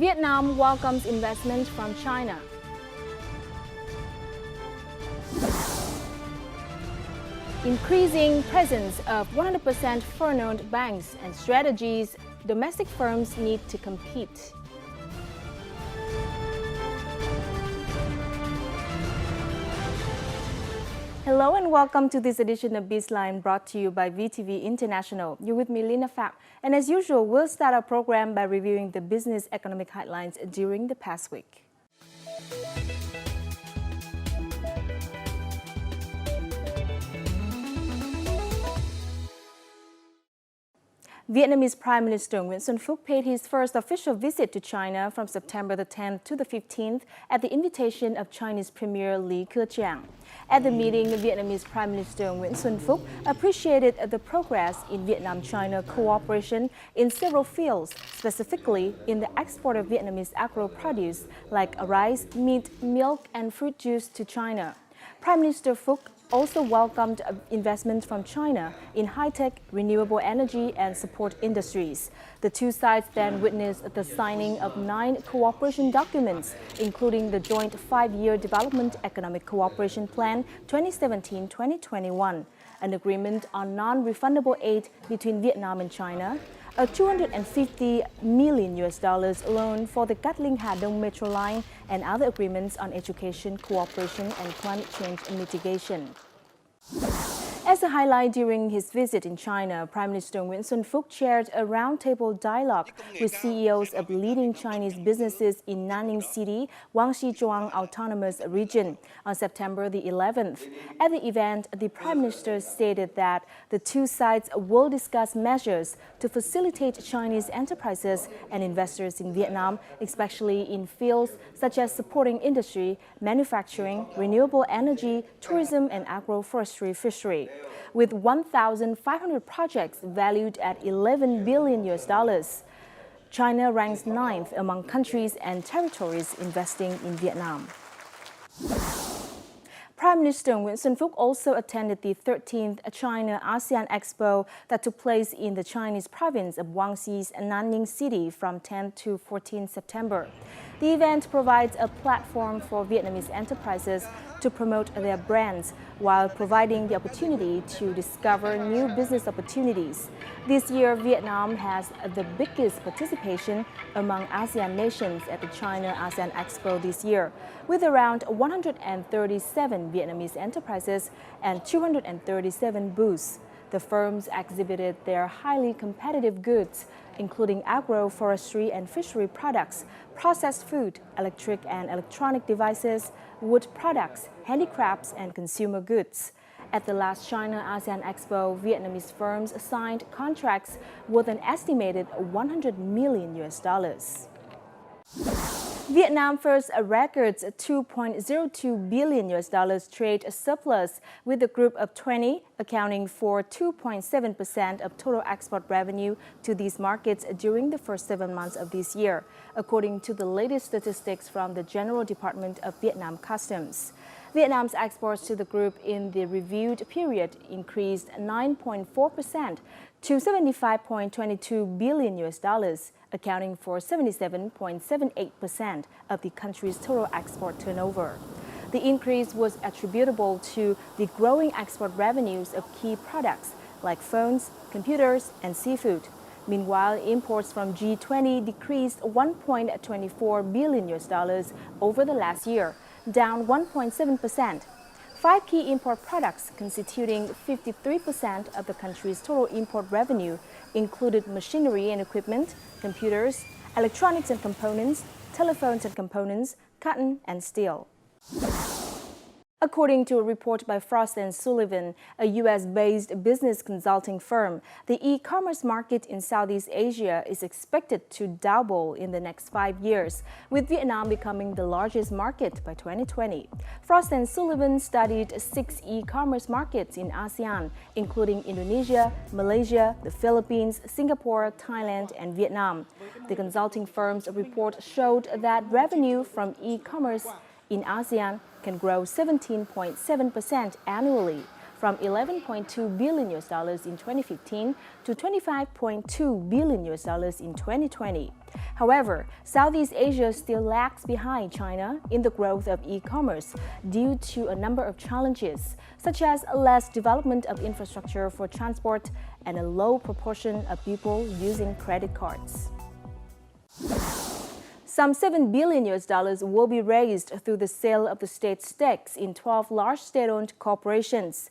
Vietnam welcomes investment from China. Increasing presence of 100% foreign-owned banks and strategies domestic firms need to compete. Hello and welcome to this edition of BizLine brought to you by VTV International. You're with me, Lina Pham. And as usual, we'll start our program by reviewing the business economic headlines during the past week. Vietnamese Prime Minister Nguyen Xuân Phuc paid his first official visit to China from September the 10th to the 15th at the invitation of Chinese Premier Lý Keqiang. At the meeting, Vietnamese Prime Minister Nguyen Xuân Phuc appreciated the progress in Vietnam-China cooperation in several fields, specifically in the export of Vietnamese agro-produce like rice, meat, milk, and fruit juice to China. Prime Minister Phuc also welcomed investment from China in high-tech, renewable energy and support industries. The two sides then witnessed the signing of 9 cooperation documents, including the joint 5-year Development Economic Cooperation Plan 2017-2021, an agreement on non-refundable aid between Vietnam and China, a $250 million loan for the Cát-Linh-Hà Đông Metro Line, and other agreements on education, cooperation, and climate change mitigation. As a highlight during his visit in China, Prime Minister Nguyen Xuân Phuc chaired a roundtable dialogue with CEOs of leading Chinese businesses in Nanning City, Guangxi-Zhuang Autonomous Region on September the 11th. At the event, the Prime Minister stated that the two sides will discuss measures to facilitate Chinese enterprises and investors in Vietnam, especially in fields such as supporting industry, manufacturing, renewable energy, tourism, and agroforestry fishery. With 1,500 projects valued at $11 billion, China ranks 9th among countries and territories investing in Vietnam. Prime Minister Nguyen Xuân Phuc also attended the 13th China-ASEAN Expo that took place in the Chinese province of Guangxi's Nanning City from 10 to 14 September. The event provides a platform for Vietnamese enterprises to promote their brands while providing the opportunity to discover new business opportunities. This year, Vietnam has the biggest participation among ASEAN nations at the China-ASEAN Expo this year, with around 137 Vietnamese enterprises and 237 booths. The firms exhibited their highly competitive goods, including agro-forestry and fishery products, processed food, electric and electronic devices, wood products, handicrafts, and consumer goods. At the last China-ASEAN Expo, Vietnamese firms signed contracts worth an estimated $100 million. Vietnam first records $2.02 billion trade surplus with a group of 20, accounting for 2.7% of total export revenue to these markets during the first 7 months of this year, according to the latest statistics from the General Department of Vietnam Customs. Vietnam's exports to the group in the reviewed period increased 9.4% to $75.22 billion, accounting for 77.78% of the country's total export turnover. The increase was attributable to the growing export revenues of key products like phones, computers, and seafood. Meanwhile, imports from G20 decreased $1.24 billion over the last year, down 1.7%. 5 key import products constituting 53% of the country's total import revenue included machinery and equipment, computers, electronics and components, telephones and components, cotton, and steel. According to a report by Frost & Sullivan, a U.S.-based business consulting firm, the e-commerce market in Southeast Asia is expected to double in the next 5 years, with Vietnam becoming the largest market by 2020. Frost & Sullivan studied 6 e-commerce markets in ASEAN, including Indonesia, Malaysia, the Philippines, Singapore, Thailand, and Vietnam. The consulting firm's report showed that revenue from e-commerce in ASEAN can grow 17.7% annually, from 11.2 billion US dollars in 2015 to 25.2 billion US dollars in 2020. However, Southeast Asia still lags behind China in the growth of e-commerce due to a number of challenges, such as less development of infrastructure for transport and a low proportion of people using credit cards. Some 7 billion US dollars will be raised through the sale of the state's stakes in 12 large state-owned corporations.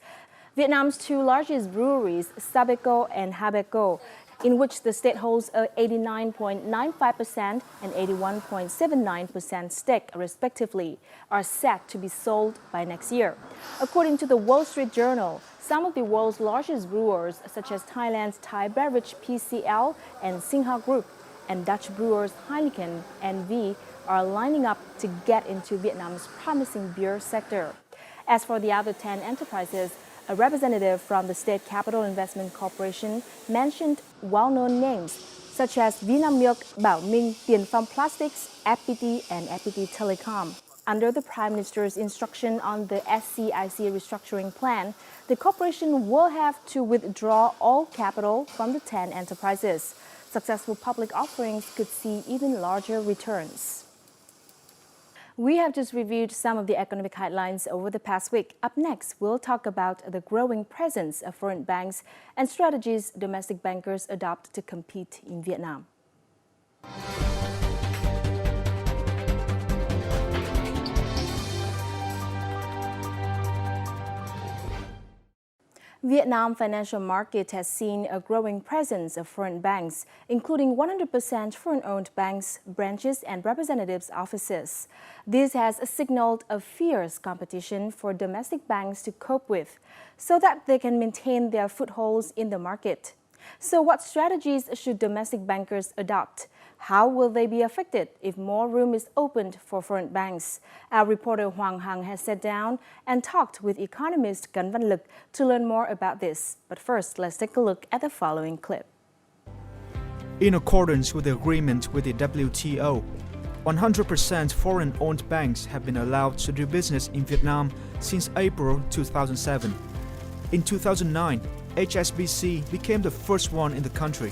Vietnam's two largest breweries, Sabeco and Habeco, in which the state holds a 89.95% and 81.79% stake, respectively, are set to be sold by next year. According to the Wall Street Journal, some of the world's largest brewers, such as Thailand's Thai beverage PCL and Singha Group, and Dutch brewers Heineken and V, are lining up to get into Vietnam's promising beer sector. As for the other 10 enterprises, a representative from the State Capital Investment Corporation mentioned well-known names such as Vinamilk, Bảo Minh, Tiền Phong Plastics, FPT, and FPT Telecom. Under the Prime Minister's instruction on the SCIC restructuring plan, the corporation will have to withdraw all capital from the 10 enterprises. Successful public offerings could see even larger returns. We have just reviewed some of the economic headlines over the past week. Up next, we'll talk about the growing presence of foreign banks and strategies domestic bankers adopt to compete in Vietnam. Vietnam financial market has seen a growing presence of foreign banks, including 100% foreign-owned banks, branches, and representatives' offices. This has signaled a fierce competition for domestic banks to cope with, so that they can maintain their footholds in the market. So what strategies should domestic bankers adopt? How will they be affected if more room is opened for foreign banks? Our reporter Hoàng Hằng has sat down and talked with economist Cạnh Lược to learn more about this. But first, let's take a look at the following clip. In accordance with the agreement with the WTO, 100% foreign-owned banks have been allowed to do business in Vietnam since April 2007. In 2009, HSBC became the first one in the country.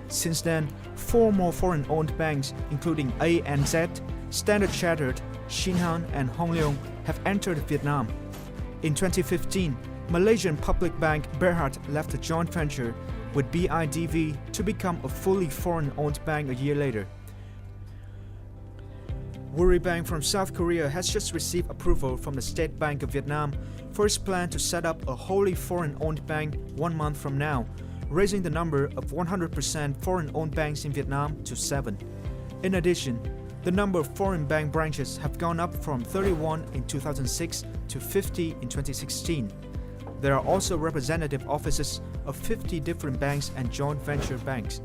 Since then, 4 more foreign-owned banks, including ANZ, Standard Chartered, Shinhan, and Hong Leong, have entered Vietnam. In 2015, Malaysian public bank Berhad left a joint venture with BIDV to become a fully foreign-owned bank a year later. Woori Bank from South Korea has just received approval from the State Bank of Vietnam for its plan to set up a wholly foreign-owned bank 1 month from now, raising the number of 100% foreign-owned banks in Vietnam to 7. In addition, the number of foreign bank branches have gone up from 31 in 2006 to 50 in 2016. There are also representative offices of 50 different banks and joint venture banks.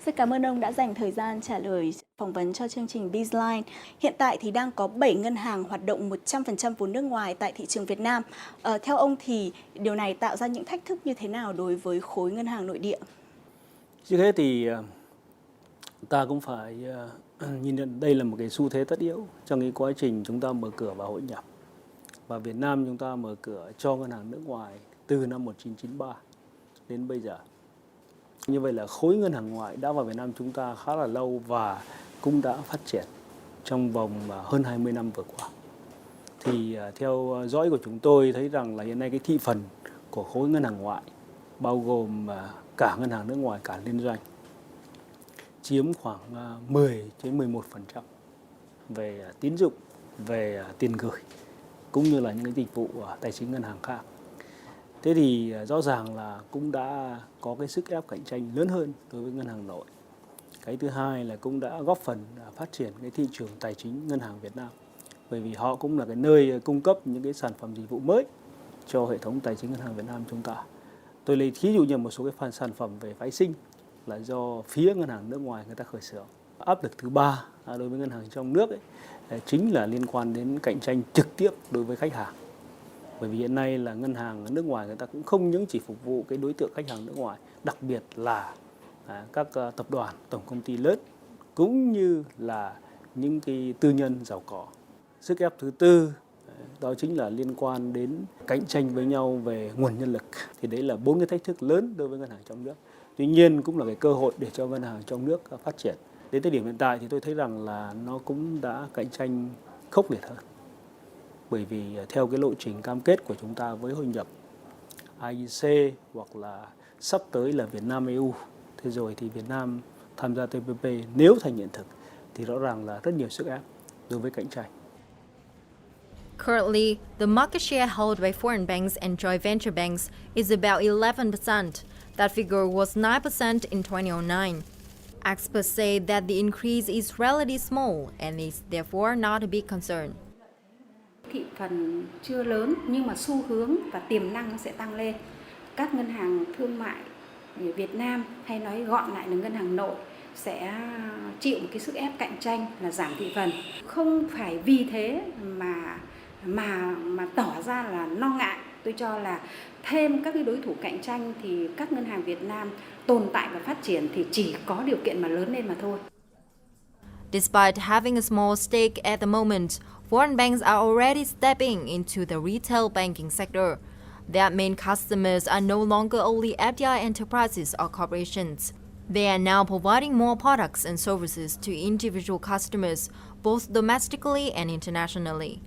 Rất cảm ơn ông đã dành thời gian trả lời phỏng vấn cho chương trình Bizline. Hiện tại thì đang có 7 ngân hàng hoạt động 100% vốn nước ngoài tại thị trường Việt Nam. Theo ông thì điều này tạo ra những thách thức như thế nào đối với khối ngân hàng nội địa? Trước hết thì ta cũng phải nhìn nhận đây là một cái xu thế tất yếu trong cái quá trình chúng ta mở cửa và hội nhập. Và Việt Nam chúng ta mở cửa cho ngân hàng nước ngoài từ năm 1993 đến bây giờ. Như vậy là khối ngân hàng ngoại đã vào Việt Nam chúng ta khá là lâu và cũng đã phát triển trong vòng hơn 20 năm vừa qua. Thì theo dõi của chúng tôi thấy rằng là hiện nay cái thị phần của khối ngân hàng ngoại bao gồm cả ngân hàng nước ngoài, cả liên doanh chiếm khoảng 10-11% về tín dụng, về tiền gửi cũng như là những cái dịch vụ tài chính ngân hàng khác. Thế thì rõ ràng là cũng đã có cái sức ép cạnh tranh lớn hơn đối với ngân hàng nội. Cái thứ hai là cũng đã góp phần phát triển cái thị trường tài chính ngân hàng Việt Nam. Bởi vì họ cũng là cái nơi cung cấp những cái sản phẩm dịch vụ mới cho hệ thống tài chính ngân hàng Việt Nam chúng ta. Tôi lấy thí dụ như một số cái sản phẩm về phái sinh là do phía ngân hàng nước ngoài người ta khởi xướng. Áp lực thứ ba đối với ngân hàng trong nước chính là liên quan đến cạnh tranh trực tiếp đối với khách hàng. Bởi vì hiện nay là ngân hàng nước ngoài người ta cũng không những chỉ phục vụ cái đối tượng khách hàng nước ngoài, đặc biệt là các tập đoàn, tổng công ty lớn cũng như là những cái tư nhân giàu có. Sức ép thứ tư đó chính là liên quan đến cạnh tranh với nhau về nguồn nhân lực. Thì đấy là 4 cái thách thức lớn đối với ngân hàng trong nước. Tuy nhiên cũng là cái cơ hội để cho ngân hàng trong nước phát triển. Đến thời điểm hiện tại thì tôi thấy rằng là nó cũng đã cạnh tranh khốc liệt hơn. Bởi vì theo cái lộ trình cam kết của chúng ta với hội nhập IEC hoặc là sắp tới là Việt Nam EU, thế rồi thì Việt Nam tham gia TPP nếu thành hiện thực thì rõ ràng là rất nhiều sức ép đối với cạnh tranh. Currently, the market share held by foreign banks and joint venture banks is about 11%. That figure was 9% in 2009. Experts say that the increase is relatively small and is therefore not a big concern. Thị phần chưa lớn nhưng mà xu hướng và tiềm năng nó sẽ tăng lên. Các ngân hàng thương mại Việt Nam hay nói gọn lại là ngân hàng nội sẽ chịu một cái sức ép cạnh tranh là giảm thị phần. Không phải vì thế mà tỏ ra là lo ngại. Tôi cho là thêm các cái đối thủ cạnh tranh thì các ngân hàng Việt Nam tồn tại và phát triển thì chỉ có điều kiện mà lớn lên mà thôi. Despite having a small stake at the moment, foreign banks are already stepping into the retail banking sector. Their main customers are no longer only FDI enterprises or corporations. They are now providing more products and services to individual customers, both domestically and internationally.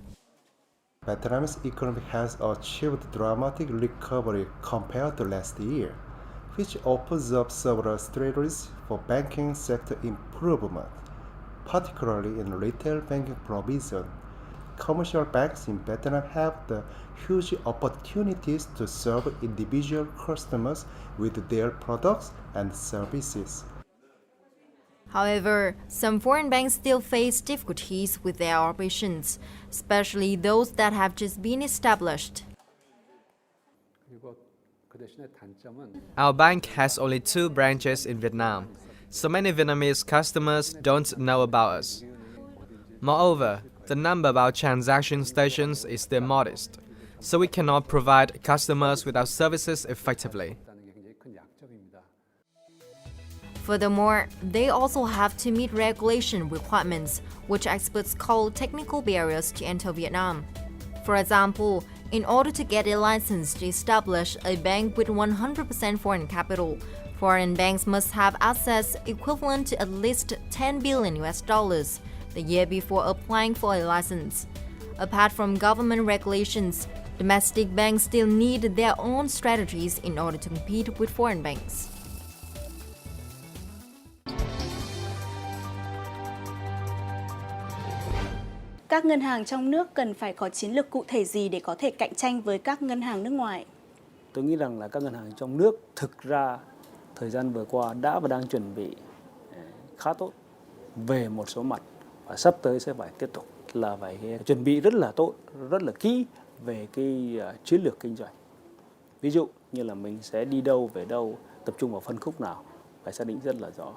Vietnam's economy has achieved dramatic recovery compared to last year, which opens up several strategies for banking sector improvement, particularly in retail banking provision. Commercial banks in Vietnam have the huge opportunities to serve individual customers with their products and services. However, some foreign banks still face difficulties with their operations, especially those that have just been established. Our bank has only 2 branches in Vietnam, so many Vietnamese customers don't know about us. Moreover, the number of our transaction stations is still modest, so we cannot provide customers with our services effectively. Furthermore, they also have to meet regulation requirements, which experts call technical barriers to enter Vietnam. For example, in order to get a license to establish a bank with 100% foreign capital, foreign banks must have assets equivalent to at least $10 billion the year before applying for a license. Apart from government regulations, domestic banks still need their own strategies in order to compete with foreign banks. Các ngân hàng trong nước cần phải có chiến lược cụ thể gì để có thể cạnh tranh với các ngân hàng nước ngoài? Tôi nghĩ rằng là các ngân hàng trong nước thực ra thời gian vừa qua đã và đang chuẩn bị khá tốt về một số mặt và sắp tới sẽ phải tiếp tục là phải chuẩn bị rất là tốt, rất là kỹ về cái chiến lược kinh doanh. Ví dụ như là mình sẽ đi đâu về đâu, tập trung vào phân khúc nào, phải xác định rất là rõ.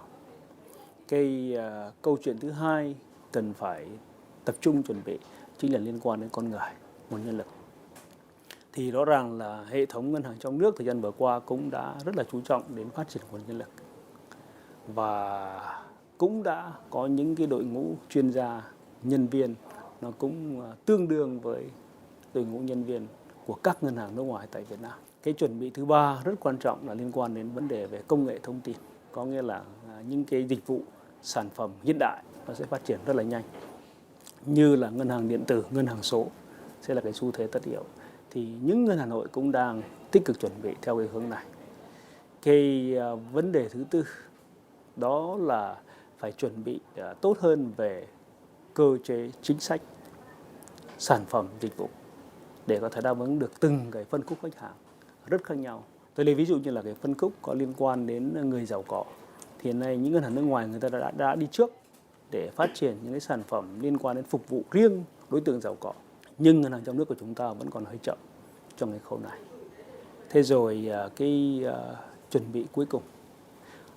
Cái câu chuyện thứ hai cần phải tập trung chuẩn bị chính là liên quan đến con người, nguồn nhân lực. Thì rõ ràng là hệ thống ngân hàng trong nước thời gian vừa qua cũng đã rất là chú trọng đến phát triển nguồn nhân lực. Và cũng đã có những cái đội ngũ chuyên gia, nhân viên nó cũng tương đương với đội ngũ nhân viên của các ngân hàng nước ngoài tại Việt Nam. Cái chuẩn bị thứ ba rất quan trọng là liên quan đến vấn đề về công nghệ thông tin. Có nghĩa là những cái dịch vụ, sản phẩm hiện đại nó sẽ phát triển rất là nhanh. Như là ngân hàng điện tử, ngân hàng số sẽ là cái xu thế tất yếu. Thì những ngân hàng nội cũng đang tích cực chuẩn bị theo cái hướng này. Cái vấn đề thứ tư đó là phải chuẩn bị tốt hơn về cơ chế chính sách, sản phẩm, dịch vụ để có thể đáp ứng được từng cái phân khúc khách hàng rất khác nhau. Tôi lấy ví dụ như là cái phân khúc có liên quan đến người giàu có. Thì hiện nay những ngân hàng nước ngoài người ta đã đi trước để phát triển những cái sản phẩm liên quan đến phục vụ riêng đối tượng giàu có. Nhưng ngân hàng trong nước của chúng ta vẫn còn hơi chậm trong cái khâu này. Thế rồi cái chuẩn bị cuối cùng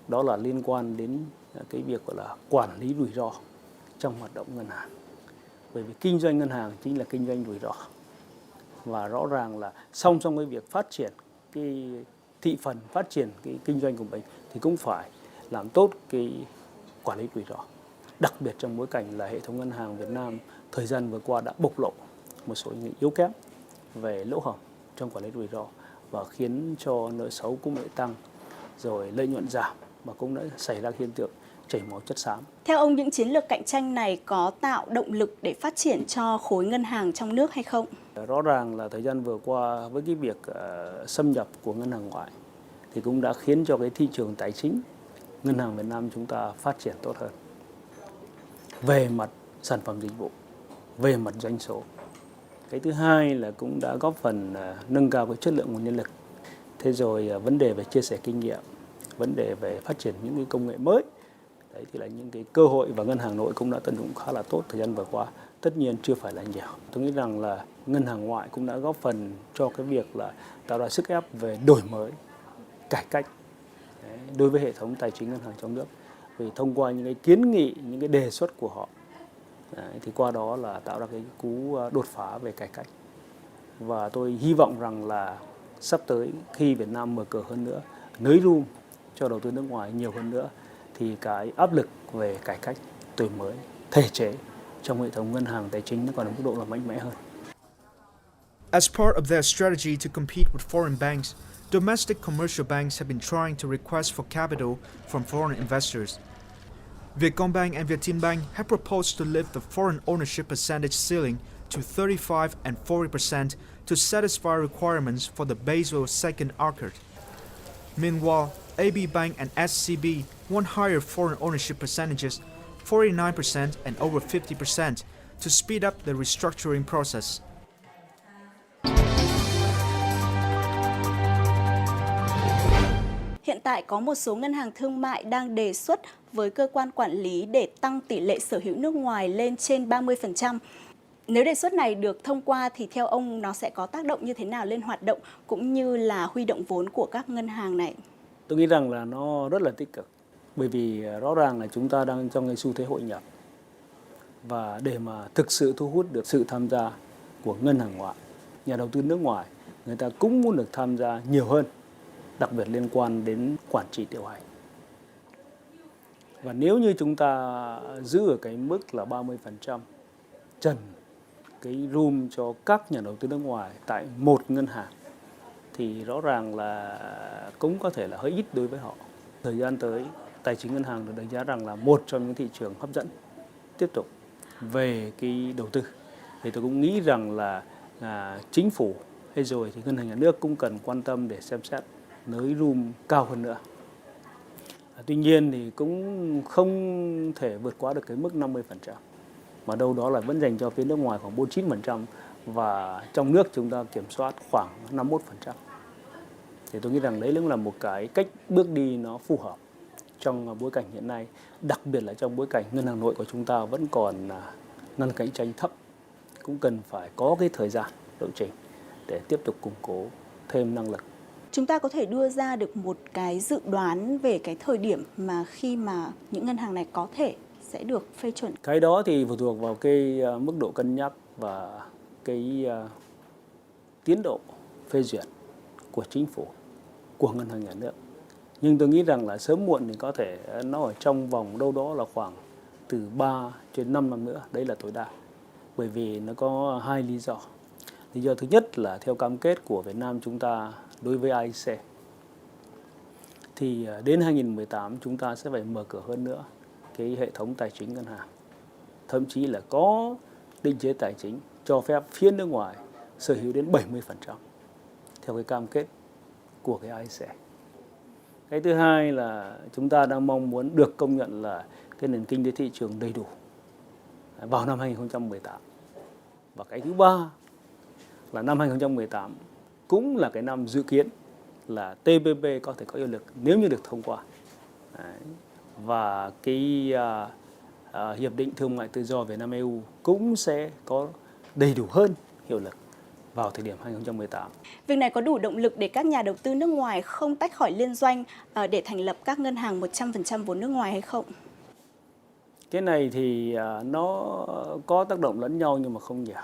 đó là liên quan đến cái việc gọi là quản lý rủi ro trong hoạt động ngân hàng. Bởi vì kinh doanh ngân hàng chính là kinh doanh rủi ro. Và rõ ràng là song song với việc phát triển cái thị phần, phát triển cái kinh doanh của mình thì cũng phải làm tốt cái quản lý rủi ro. đặc biệt trong bối cảnh là hệ thống ngân hàng Việt Nam thời gian vừa qua đã bộc lộ một số những yếu kém về lỗ hổng trong quản lý rủi ro và khiến cho nợ xấu cũng bị tăng, rồi lợi nhuận giảm và cũng đã xảy ra hiện tượng chảy máu chất xám. Theo ông, những chiến lược cạnh tranh này có tạo động lực để phát triển cho khối ngân hàng trong nước hay không? Rõ ràng là thời gian vừa qua với cái việc xâm nhập của ngân hàng ngoại thì cũng đã khiến cho cái thị trường tài chính ngân hàng Việt Nam chúng ta phát triển tốt hơn về mặt sản phẩm dịch vụ, về mặt doanh số. Cái thứ hai là cũng đã góp phần nâng cao cái chất lượng nguồn nhân lực. Thế rồi vấn đề về chia sẻ kinh nghiệm, vấn đề về phát triển những cái công nghệ mới. Đấy thì là những cái cơ hội và ngân hàng nội cũng đã tận dụng khá là tốt thời gian vừa qua. Tất nhiên chưa phải là nhiều. Tôi nghĩ rằng là ngân hàng ngoại cũng đã góp phần cho cái việc là tạo ra sức ép về đổi mới, cải cách đối với hệ thống tài chính ngân hàng trong nước. Vì thông qua những cái kiến nghị, những cái đề xuất của họ thì qua đó là tạo ra cái cú đột phá về cải cách. Và tôi hy vọng rằng là sắp tới khi Việt Nam mở cửa hơn nữa, nới room cho đầu tư nước ngoài nhiều hơn nữa thì cái áp lực về cải cách, đổi mới, thể chế trong hệ thống ngân hàng tài chính nó còn ở mức độ là mạnh mẽ hơn. As part of their strategy to compete with foreign banks, domestic commercial banks have been trying to request for capital from foreign investors. Vietcombank and Vietinbank have proposed to lift the foreign ownership percentage ceiling to 35 and 40% to satisfy requirements for the Basel II Accord. Meanwhile, AB Bank and SCB want higher foreign ownership percentages, 49% and over 50%, to speed up the restructuring process. Hiện tại có một số ngân hàng thương mại đang đề xuất với cơ quan quản lý để tăng tỷ lệ sở hữu nước ngoài lên trên 30%. Nếu đề xuất này được thông qua thì theo ông nó sẽ có tác động như thế nào lên hoạt động cũng như là huy động vốn của các ngân hàng này? Tôi nghĩ rằng là nó rất là tích cực. Bởi vì rõ ràng là chúng ta đang trong cái xu thế hội nhập. Và để mà thực sự thu hút được sự tham gia của ngân hàng ngoại, nhà đầu tư nước ngoài, người ta cũng muốn được tham gia nhiều hơn, đặc biệt liên quan đến quản trị điều hành. Và nếu như chúng ta giữ ở cái mức là 30% trần cái room cho các nhà đầu tư nước ngoài tại một ngân hàng thì rõ ràng là cũng có thể là hơi ít đối với họ. Thời gian tới, tài chính ngân hàng được đánh giá rằng là một trong những thị trường hấp dẫn tiếp tục về cái đầu tư. Thì tôi cũng nghĩ rằng là chính phủ hay rồi thì ngân hàng nhà nước cũng cần quan tâm để xem xét nới room cao hơn nữa. Tuy nhiên thì cũng không thể vượt quá được cái mức 50%. Mà đâu đó là vẫn dành cho phía nước ngoài khoảng 49% và trong nước chúng ta kiểm soát khoảng 51%. Thì tôi nghĩ rằng đấy cũng là một cái cách bước đi nó phù hợp trong bối cảnh hiện nay, đặc biệt là trong bối cảnh ngân hàng nội của chúng ta vẫn còn năng cạnh tranh thấp, cũng cần phải có cái thời gian lộ trình để tiếp tục củng cố thêm năng lực. Chúng ta có thể đưa ra được một cái dự đoán về cái thời điểm mà khi mà những ngân hàng này có thể sẽ được phê chuẩn? Cái đó thì phụ thuộc vào cái mức độ cân nhắc và cái tiến độ phê duyệt của chính phủ, của ngân hàng nhà nước. Nhưng tôi nghĩ rằng là sớm muộn thì có thể nó ở trong vòng đâu đó là khoảng từ 3 đến 5 năm nữa, đấy là tối đa. Bởi vì nó có hai lý do. Lý do thứ nhất là theo cam kết của Việt Nam chúng ta đối với AIC thì đến 2018 chúng ta sẽ phải mở cửa hơn nữa cái hệ thống tài chính ngân hàng. Thậm chí là có định chế tài chính cho phép phía nước ngoài sở hữu đến 70% theo cái cam kết của cái AIC. Cái thứ hai là chúng ta đang mong muốn được công nhận là cái nền kinh tế thị trường đầy đủ vào năm 2018. Và cái thứ ba là năm 2018 cũng là cái năm dự kiến là TPP có thể có hiệu lực nếu như được thông qua. Đấy. Và cái Hiệp định Thương mại Tự do Việt Nam EU cũng sẽ có đầy đủ hơn hiệu lực vào thời điểm 2018. Việc này có đủ động lực để các nhà đầu tư nước ngoài không tách khỏi liên doanh để thành lập các ngân hàng 100% vốn nước ngoài hay không? Cái này thì nó có tác động lẫn nhau nhưng mà không nhiều.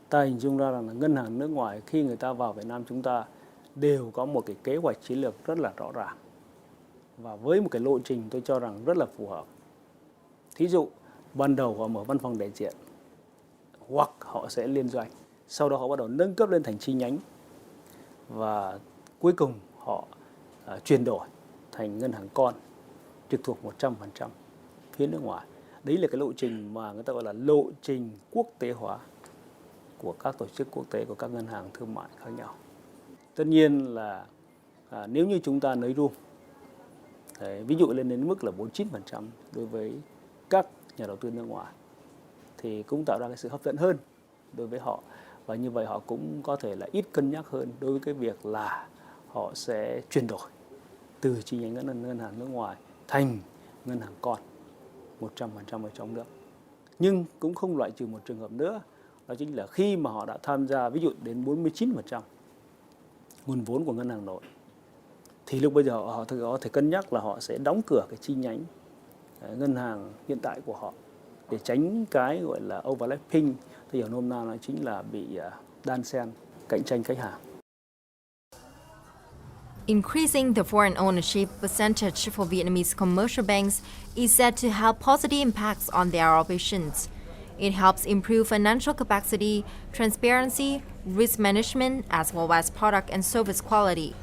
Ta hình dung ra rằng là ngân hàng nước ngoài khi người ta vào Việt Nam chúng ta đều có một cái kế hoạch chiến lược rất là rõ ràng. Và với một cái lộ trình tôi cho rằng rất là phù hợp. Thí dụ ban đầu họ mở văn phòng đại diện hoặc họ sẽ liên doanh, sau đó họ bắt đầu nâng cấp lên thành chi nhánh và cuối cùng họ chuyển đổi thành ngân hàng con trực thuộc 100% phía nước ngoài. Đấy là cái lộ trình mà người ta gọi là lộ trình quốc tế hóa của các tổ chức quốc tế, của các ngân hàng thương mại khác nhau. Tất nhiên là nếu như chúng ta nới room, ví dụ lên đến mức là 49% đối với các nhà đầu tư nước ngoài, thì cũng tạo ra cái sự hấp dẫn hơn đối với họ. Và như vậy họ cũng có thể là ít cân nhắc hơn đối với cái việc là họ sẽ chuyển đổi từ chi nhánh ngân hàng nước ngoài thành ngân hàng con 100% ở trong nước. Nhưng cũng không loại trừ một trường hợp nữa, đó chính là khi mà họ đã tham gia ví dụ đến 49% nguồn vốn của ngân hàng nội, thì lúc bây giờ họ có thể cân nhắc là họ sẽ đóng cửa cái chi nhánh ngân hàng hiện tại của họ để tránh cái gọi là overlapping, thì hiểu nôm na nó chính là bị đan xen cạnh tranh khách hàng. Increasing the foreign ownership percentage for Vietnamese commercial banks is said to have positive impacts on their operations. It helps improve financial capacity, transparency, risk management, as well as product and service quality.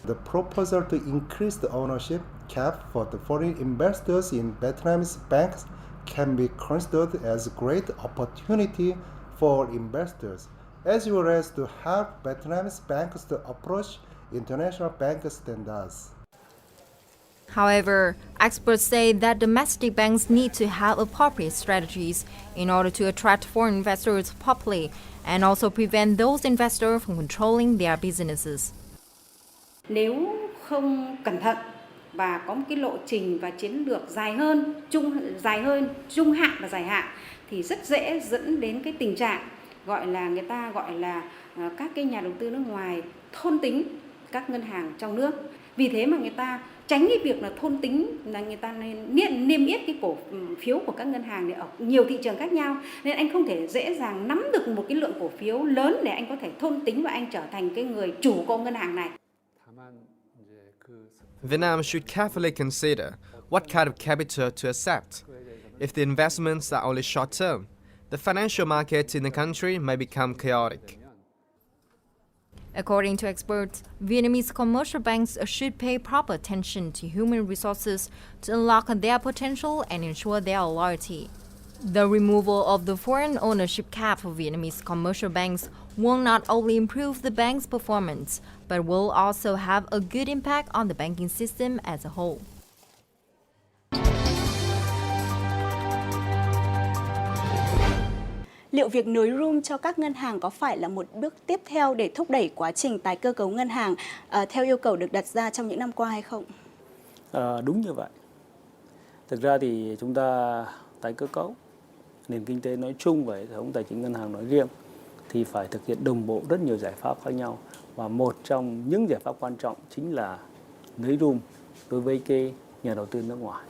The proposal to increase the ownership cap for the foreign investors in Vietnamese banks can be considered as a great opportunity for investors, as well as to help Vietnamese banks to approach international bank standards. However, experts say that domestic banks need to have appropriate strategies in order to attract foreign investors properly and also prevent those investors from controlling their businesses. Nếu không cẩn thận và có một cái lộ trình và chiến lược dài hơn, trung hạn và dài hạn, thì rất dễ dẫn đến cái tình trạng người ta gọi là các cái nhà đầu tư nước ngoài thôn tính các ngân hàng trong nước. Vì thế mà người ta tránh cái việc là thôn tính, là người ta niêm yết cái cổ phiếu của các ngân hàng này ở nhiều thị trường khác nhau, nên anh không thể dễ dàng nắm được một cái lượng cổ phiếu lớn để anh có thể thôn tính và anh trở thành cái người chủ của ngân hàng này. Vietnam should carefully consider what kind of capital to accept. If the investments are only short-term, the financial market in the country may become chaotic. According to experts, Vietnamese commercial banks should pay proper attention to human resources to unlock their potential and ensure their loyalty. The removal of the foreign ownership cap for Vietnamese commercial banks will not only improve the bank's performance, but will also have a good impact on the banking system as a whole. Liệu việc nới room cho các ngân hàng có phải là một bước tiếp theo để thúc đẩy quá trình tái cơ cấu ngân hàng theo yêu cầu được đặt ra trong những năm qua hay không? Đúng như vậy. Thực ra thì chúng ta tái cơ cấu nền kinh tế nói chung và hệ thống tài chính ngân hàng nói riêng thì phải thực hiện đồng bộ rất nhiều giải pháp khác nhau. Và một trong những giải pháp quan trọng chính là nới room đối với cái nhà đầu tư nước ngoài.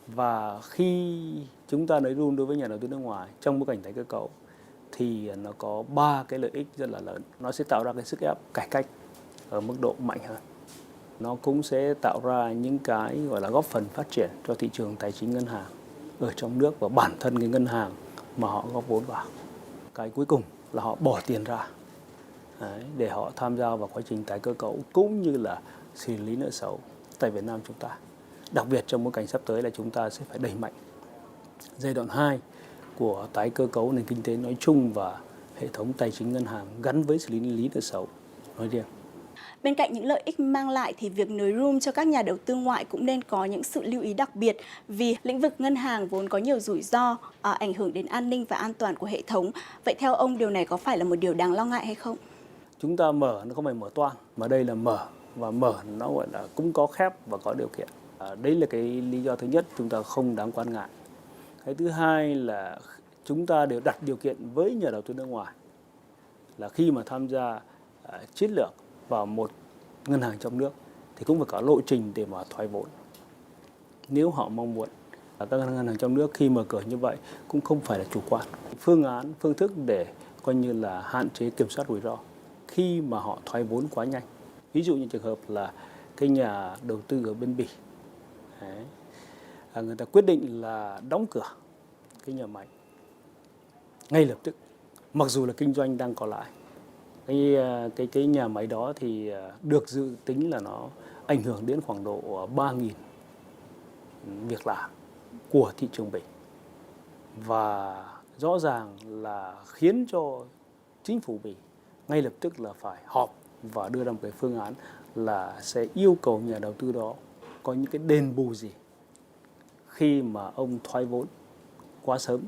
Và khi chúng ta nới room đối với nhà đầu tư nước ngoài trong bối cảnh tái cơ cấu thì nó có 3 cái lợi ích rất là lớn. Nó sẽ tạo ra cái sức ép cải cách ở mức độ mạnh hơn. Nó cũng sẽ tạo ra những cái gọi là góp phần phát triển cho thị trường tài chính ngân hàng ở trong nước và bản thân cái ngân hàng mà họ góp vốn vào. Cái cuối cùng là họ bỏ tiền ra để họ tham gia vào quá trình tái cơ cấu cũng như là xử lý nợ xấu tại Việt Nam chúng ta. Đặc biệt trong bối cảnh sắp tới là chúng ta sẽ phải đẩy mạnh giai đoạn 2 của tái cơ cấu nền kinh tế nói chung và hệ thống tài chính ngân hàng gắn với xử lý nợ xấu nói riêng. Bên cạnh những lợi ích mang lại thì việc nới room cho các nhà đầu tư ngoại cũng nên có những sự lưu ý đặc biệt vì lĩnh vực ngân hàng vốn có nhiều rủi ro, ảnh hưởng đến an ninh và an toàn của hệ thống. Vậy theo ông điều này có phải là một điều đáng lo ngại hay không? Chúng ta mở nó không phải mở toang mà đây là mở và mở nó gọi là cũng có khép và có điều kiện. Đấy là cái lý do thứ nhất chúng ta không đáng quan ngại. Cái thứ hai là chúng ta đều đặt điều kiện với nhà đầu tư nước ngoài là khi mà tham gia chiến lược vào một ngân hàng trong nước thì cũng phải có lộ trình để mà thoái vốn. Nếu họ mong muốn các ngân hàng trong nước khi mở cửa như vậy cũng không phải là chủ quan. Phương án, phương thức để coi như là hạn chế kiểm soát rủi ro khi mà họ thoái vốn quá nhanh. Ví dụ như trường hợp là cái nhà đầu tư ở bên Bỉ người ta quyết định là đóng cửa cái nhà máy ngay lập tức, mặc dù là kinh doanh đang có lãi. Cái nhà máy đó thì được dự tính là nó ảnh hưởng đến khoảng độ 3.000 việc làm của thị trường Bỉ, và rõ ràng là khiến cho chính phủ Bỉ ngay lập tức là phải họp và đưa ra một cái phương án là sẽ yêu cầu nhà đầu tư đó có những cái đền bù gì khi mà ông thoái vốn quá sớm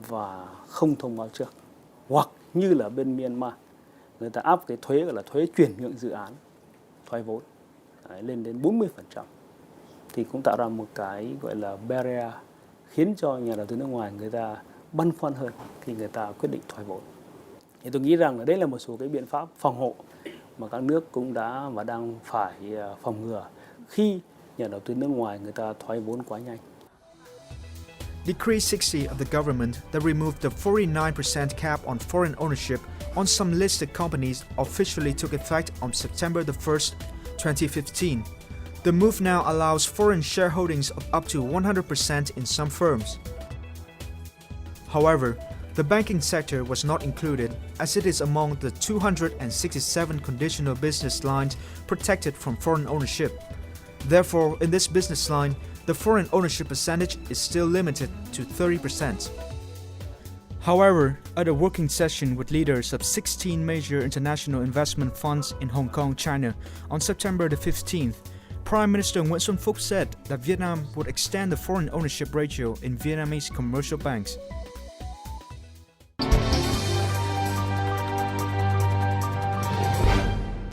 và không thông báo trước, hoặc như là bên Myanmar người ta áp cái thuế gọi là thuế chuyển nhượng dự án thoái vốn lên đến 40%, thì cũng tạo ra một cái gọi là barrier khiến cho nhà đầu tư nước ngoài người ta băn khoăn hơn khi người ta quyết định thoái vốn. Thì tôi nghĩ rằng là đây là một số cái biện pháp phòng hộ mà các nước cũng đã và đang phải phòng ngừa khi nhà đầu tư nước ngoài người ta thoái vốn quá nhanh. Decree 60 of the government that removed the 49% cap on foreign ownership on some listed companies officially took effect on September the 1st, 2015. The move now allows foreign shareholdings of up to 100% in some firms. However, the banking sector was not included, as it is among the 267 conditional business lines protected from foreign ownership. Therefore, in this business line, the foreign ownership percentage is still limited to 30%. However, at a working session with leaders of 16 major international investment funds in Hong Kong, China, on September the 15th, Prime Minister Nguyễn Xuân Phúc said that Vietnam would extend the foreign ownership ratio in Vietnamese commercial banks.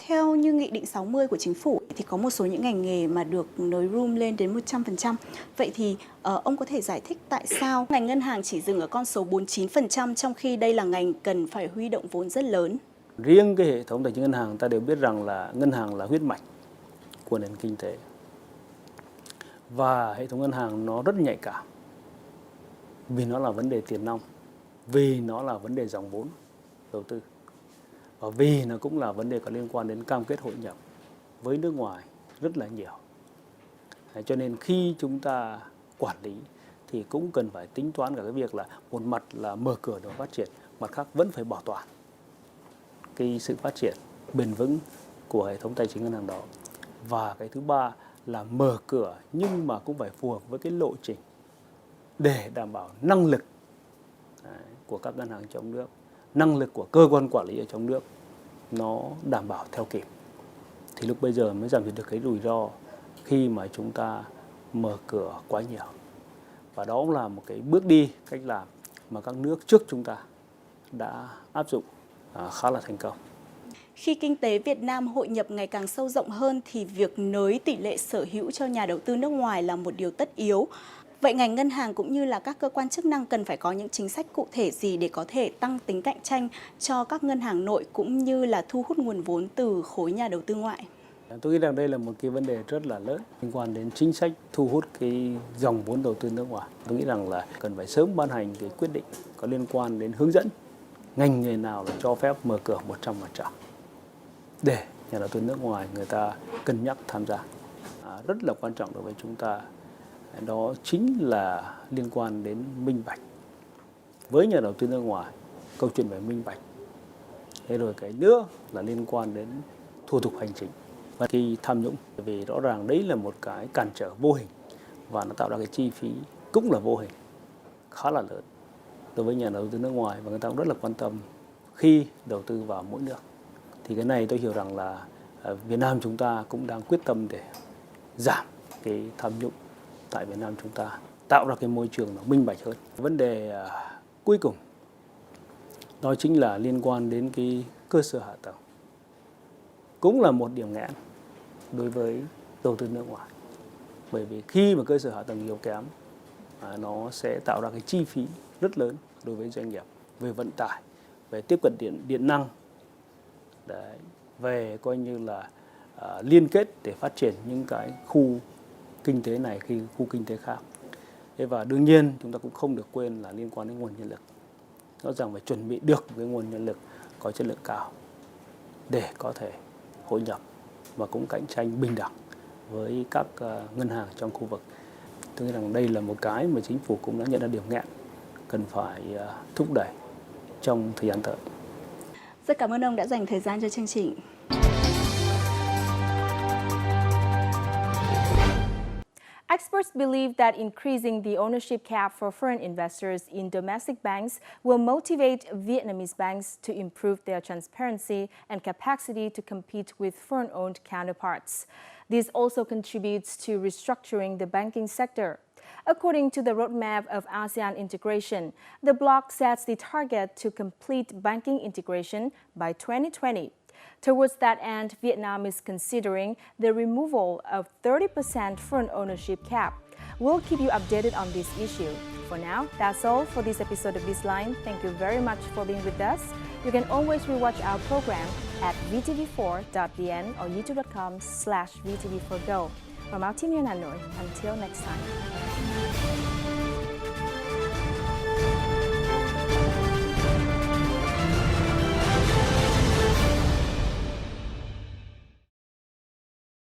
Theo như Nghị định 60 của Chính phủ thì có một số những ngành nghề mà được nới room lên đến 100%. Vậy thì ông có thể giải thích tại sao ngành ngân hàng chỉ dừng ở con số 49% trong khi đây là ngành cần phải huy động vốn rất lớn? Riêng cái hệ thống tài chính ngân hàng, ta đều biết rằng là ngân hàng là huyết mạch của nền kinh tế. Và hệ thống ngân hàng nó rất nhạy cảm vì nó là vấn đề tiền nong, vì nó là vấn đề dòng vốn đầu tư, và vì nó cũng là vấn đề có liên quan đến cam kết hội nhập với nước ngoài rất là nhiều. Cho nên khi chúng ta quản lý thì cũng cần phải tính toán cả cái việc là một mặt là mở cửa để phát triển, mặt khác vẫn phải bảo toàn cái sự phát triển bền vững của hệ thống tài chính ngân hàng đó. Và cái thứ ba là mở cửa nhưng mà cũng phải phù hợp với cái lộ trình để đảm bảo năng lực của các ngân hàng trong nước, năng lực của cơ quan quản lý ở trong nước nó đảm bảo theo kịp. Thì lúc bây giờ mới giảm thiểu được cái rủi ro khi mà chúng ta mở cửa quá nhiều. Và đó cũng là một cái bước đi, cách làm mà các nước trước chúng ta đã áp dụng khá là thành công. Khi kinh tế Việt Nam hội nhập ngày càng sâu rộng hơn thì việc nới tỷ lệ sở hữu cho nhà đầu tư nước ngoài là một điều tất yếu. Vậy ngành ngân hàng cũng như là các cơ quan chức năng cần phải có những chính sách cụ thể gì để có thể tăng tính cạnh tranh cho các ngân hàng nội cũng như là thu hút nguồn vốn từ khối nhà đầu tư ngoại? Tôi nghĩ rằng đây là một cái vấn đề rất là lớn liên quan đến chính sách thu hút cái dòng vốn đầu tư nước ngoài. Tôi nghĩ rằng là cần phải sớm ban hành cái quyết định có liên quan đến hướng dẫn ngành nghề nào là cho phép mở cửa 100% để nhà đầu tư nước ngoài người ta cân nhắc tham gia. Rất là quan trọng đối với chúng ta, đó chính là liên quan đến minh bạch. Với nhà đầu tư nước ngoài, câu chuyện về minh bạch. Thế rồi cái nữa là liên quan đến thủ tục hành chính và khi tham nhũng, vì rõ ràng đấy là một cái cản trở vô hình và nó tạo ra cái chi phí cũng là vô hình khá là lớn đối với nhà đầu tư nước ngoài, và người ta cũng rất là quan tâm khi đầu tư vào mỗi nước. Thì cái này tôi hiểu rằng là Việt Nam chúng ta cũng đang quyết tâm để giảm cái tham nhũng tại Việt Nam chúng ta, tạo ra cái môi trường nó minh bạch hơn. Vấn đề cuối cùng đó chính là liên quan đến cái cơ sở hạ tầng, cũng là một điểm nghẽn đối với đầu tư nước ngoài. Bởi vì khi mà cơ sở hạ tầng yếu kém, nó sẽ tạo ra cái chi phí rất lớn đối với doanh nghiệp về vận tải, về tiếp cận điện năng, đấy, về coi như là liên kết để phát triển những cái khu kinh tế này khi khu kinh tế khác. Thế và đương nhiên chúng ta cũng không được quên là liên quan đến nguồn nhân lực. Rõ ràng phải chuẩn bị được cái nguồn nhân lực có chất lượng cao để có thể hội nhập và cũng cạnh tranh bình đẳng với các ngân hàng trong khu vực. Tôi nghĩ rằng đây là một cái mà chính phủ cũng đã nhận ra điểm nghẽn cần phải thúc đẩy trong thời gian tới. Rất cảm ơn ông đã dành thời gian cho chương trình. Experts believe that increasing the ownership cap for foreign investors in domestic banks will motivate Vietnamese banks to improve their transparency and capacity to compete with foreign-owned counterparts. This also contributes to restructuring the banking sector. According to the roadmap of ASEAN integration, the bloc sets the target to complete banking integration by 2020. Towards that end, Vietnam is considering the removal of 30% foreign ownership cap. We'll keep you updated on this issue. For now, that's all for this episode of Bizline. Thank you very much for being with us. You can always rewatch our program at vtv4.vn or youtube.com/vtv4go. From our team here in Hanoi, until next time.